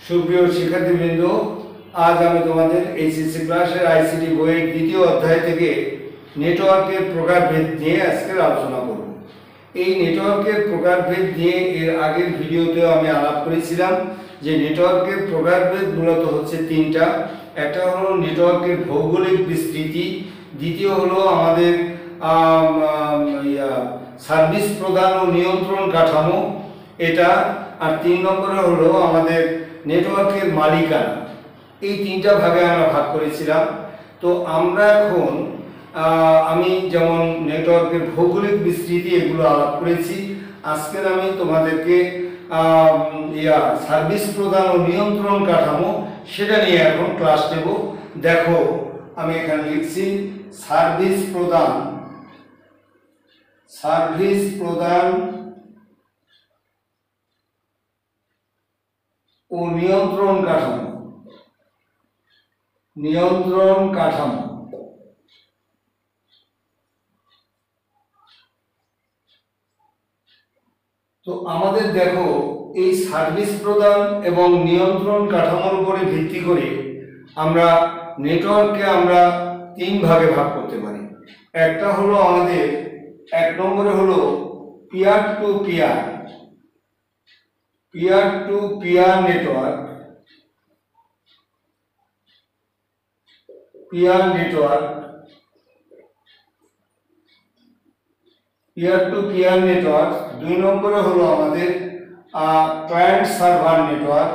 সুপ্রিয় শিক্ষার্থীবৃন্দ, আজ আমি তোমাদের এইচএসসি ক্লাসের আইসিটি বইয়ের দ্বিতীয় অধ্যায় থেকে নেটওয়ার্কের প্রকারভেদ নিয়ে আজকের আলোচনা করব। এই নেটওয়ার্কের প্রকারভেদ নিয়ে এর আগের ভিডিওতেও আমি আলাপ করেছিলাম যে নেটওয়ার্কের প্রকারভেদ মূলত হচ্ছে তিনটা। একটা হলো নেটওয়ার্কের ভৌগোলিক বিস্তৃতি, দ্বিতীয় হলো আমাদের সার্ভিস প্রদান ও নিয়ন্ত্রণ কাঠামো এটা, আর 3 নম্বরে হলো আমাদের নেটওয়ার্কের মালিকানা। এই তিনটা ভাগে আমরা ভাগ করেছিলাম। তো আমরা এখন আমি যেমন নেটওয়ার্কের ভৌগোলিক বিস্তৃতি এগুলো আলাপ করেছি, আজকের আমি তোমাদেরকে সার্ভিস প্রদান ও নিয়ন্ত্রণ কাঠামো সেটা নিয়ে এখন ক্লাস নেব। দেখো আমি এখানে লিখছি সার্ভিস প্রদান ও নিয়ন্ত্রণ কাঠামো। তো আমাদের দেখো এই সার্ভিস প্রদান এবং নিয়ন্ত্রণ কাঠামোর উপরে ভিত্তি করে আমরা নেটওয়ার্ককে আমরা 3 ভাগে ভাগ করতে পারি। একটা হলো আমাদের 1 নম্বরে হলো peer to peer network. Peer to peer network. 2 নম্বরে হলো আমাদের ক্লায়েন্ট সার্ভার নেটওয়ার্ক।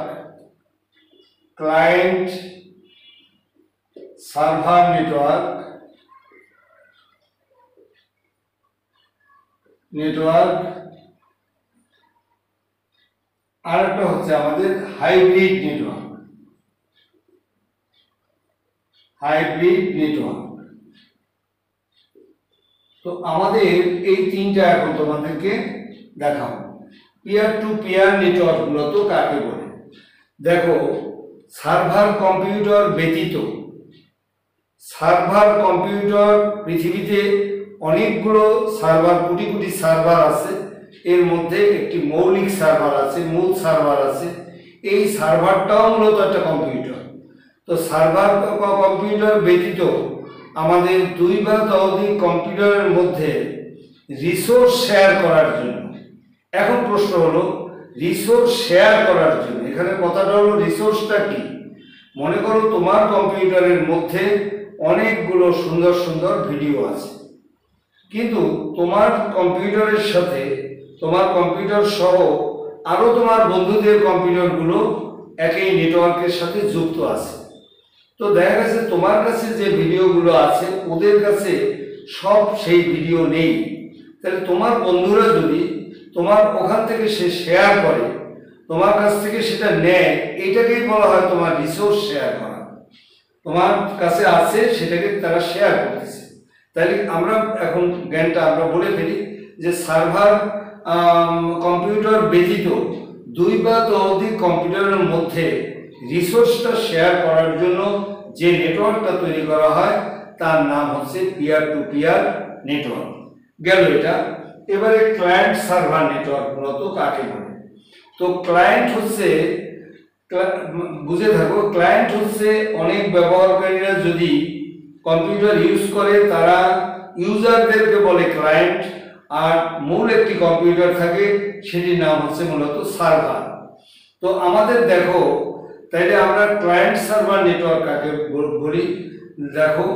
আর একটা হচ্ছে আমাদের হাইব্রিড নেটওয়ার্ক। তো আমাদের এই তিনটা এখন তোমাদেরকে দেখাবো। পিয়ার টু পিয়ার নেটওয়ার্ক মূলত কাকে বলে? দেখো, সার্ভার কম্পিউটার ব্যতীত পৃথিবীতে অনেকগুলো সার্ভার, কোটি কোটি সার্ভার আছে। এর মধ্যে একটি মৌলিক সার্ভার আছে, মূল সার্ভার আছে। এই সার্ভারটাও মূলত একটা কম্পিউটার। তো সার্ভার কম্পিউটার ব্যতীত আমাদের 2 বা ততোধিক কম্পিউটারের মধ্যে রিসোর্স শেয়ার করার জন্য, এখন প্রশ্ন হলো রিসোর্স শেয়ার করার জন্য এখানে কথাটা হলো রিসোর্সটা কি? মনে করো তোমার কম্পিউটারের মধ্যে অনেকগুলো সুন্দর সুন্দর ভিডিও আছে, কিন্তু তোমার কম্পিউটারের সাথে, তোমার কম্পিউটার সহ আরো তোমার বন্ধুদের কম্পিউটারগুলো একই নেটওয়ার্কের সাথে যুক্ত আছে। তো দেখা গেছে তোমার কাছে যে ভিডিওগুলো আছে ওদের কাছে সব সেই ভিডিও নেই। তাহলে তোমার বন্ধুরা যদি তোমার ওখান থেকে সে শেয়ার করে, তোমার কাছ থেকে সেটা নেয়, এইটাকেই বলা হয় তোমার রিসোর্স শেয়ার করা। তোমার কাছে আছে সেটাকে তারা শেয়ার করতেছে। তাহলে আমরা এখন জ্ঞানটা আমরা বলে ফেলি যে সার্ভার কম্পিউটার ব্যতীত 2 বা ততোধিক কম্পিউটারের মধ্যে রিসোর্সটা শেয়ার করার জন্য যে নেটওয়ার্কটা তৈরি করা হয় তার নাম হচ্ছে পিয়ার টু পিয়ার নেটওয়ার্ক। গেল এটা। এবারে ক্লায়েন্ট সার্ভার নেটওয়ার্ক মূলত কাকে বলে? তো ক্লায়েন্ট হচ্ছে, বুঝে থাকো, ক্লায়েন্ট হচ্ছে অনেক ব্যবহারকারীরা যদি কম্পিউটার ইউজ করে তারা ইউজারদেরকে বলে ক্লায়েন্ট, আর মূল একটি কম্পিউটার থাকে সেটির নাম হচ্ছে মূলত সার্ভার। তো আমাদের দেখো, তাইলে আমরা ক্লায়েন্ট সার্ভার নেটওয়ার্ক কাকে বলি? দেখো,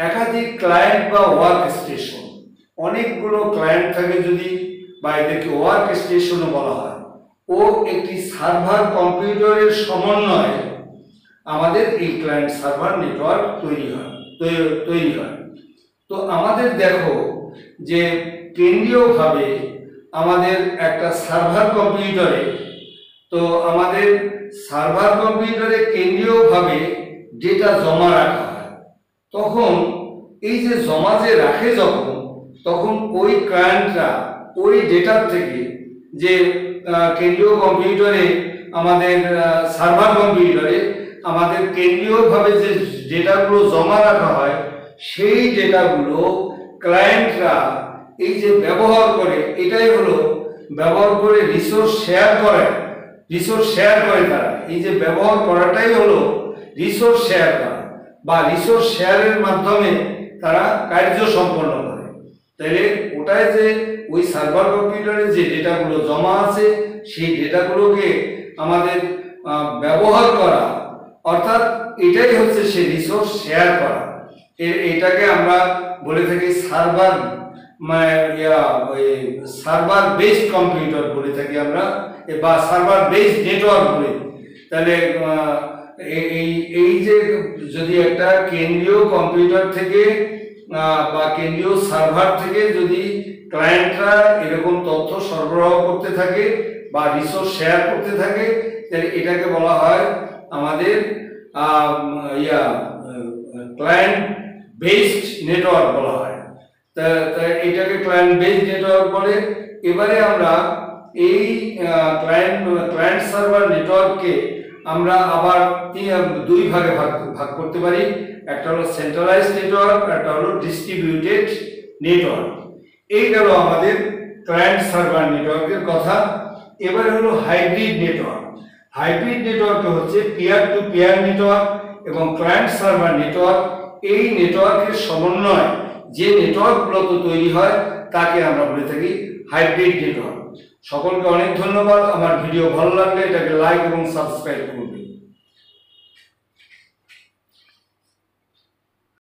একাধিক ক্লায়েন্ট বা ওয়ার্ক স্টেশন, অনেকগুলো ক্লায়েন্ট থাকে যদি, বা এদেরকে ওয়ার্ক স্টেশনও বলা হয়, ও একটি সার্ভার কম্পিউটারের সমন্বয়ে আমাদের এই ক্লায়েন্ট সার্ভার নেটওয়ার্ক তৈরি হয়। তো আমাদের দেখো যে কেন্দ্রীয়ভাবে আমাদের একটা সার্ভার কম্পিউটারে, তো আমাদের সার্ভার কম্পিউটারে কেন্দ্রীয়ভাবে ডেটা জমা রাখা হয়। তখন এই যে জমা যে রাখে তখন ওই ক্লায়েন্টরা ওই ডেটার থেকে, যে কেন্দ্রীয় কম্পিউটারে আমাদের সার্ভার কম্পিউটারে আমাদের কেন্দ্রীয়ভাবে যে ডেটাগুলো জমা রাখা হয় সেই ডেটাগুলো ক্লায়েন্টরা এই যে ব্যবহার করে, এটাই হলো ব্যবহার করে রিসোর্স শেয়ার করে তারা। এই যে ব্যবহার করাটাই হলো রিসোর্স শেয়ার করা, বা রিসোর্স শেয়ারের মাধ্যমে তারা কার্য সম্পন্ন করে। তাহলে ওটাই যে ওই সার্ভার কম্পিউটারে যে ডেটাগুলো জমা আছে সেই ডেটাগুলোকে আমাদের ব্যবহার করা, অর্থাৎ এটাই হচ্ছে সে রিসোর্স শেয়ার করা। এটাকে আমরা বলে থাকি সার্ভার সার্ভার বেসড কম্পিউটার বলে থাকি আমরা, বা সার্ভার বেসড নেটওয়ার্ক বলি। তাহলে এই যে যদি একটা কেন্দ্রীয় কম্পিউটার থেকে বা কেন্দ্রীয় সার্ভার থেকে যদি ক্লায়েন্টরা এরকম তথ্য সরবরাহ করতে থাকে বা রিসোর্স শেয়ার করতে থাকে, তাহলে এটাকে বলা হয় আমাদের ক্লায়েন্ট বেসড নেটওয়ার্ক বলা হয়। তা এটাকে ক্লায়েন্ট বেসড নেটওয়ার্ক বলে। এবারে আমরা এই ক্লায়েন্ট সার্ভার নেটওয়ার্ককে আমরা আবার দুই ভাগে ভাগ করতে পারি। একটা হলো সেন্ট্রালাইজড নেটওয়ার্ক, একটা হলো ডিস্ট্রিবিউটেড নেটওয়ার্ক। এই গেল আমাদের ক্লায়েন্ট সার্ভার নেটওয়ার্কের কথা। এবারে হলো হাইব্রিড নেটওয়ার্ক। হাইব্রিড নেটওয়ার্ক হচ্ছে পিয়ার টু পিয়ার নেটওয়ার্ক এবং ক্লায়েন্ট সার্ভার নেটওয়ার্ক। এই নেটওয়ার্কের সমন্বয় যে নেটওয়ার্কগুলো তৈরি হয় তাকে আমরা বলে থাকি হাইব্রিড নেটওয়ার্ক। সকলকে অনেক ধন্যবাদ। আমার ভিডিও ভালো লাগলে এটাকে লাইক এবং সাবস্ক্রাইব করবেন।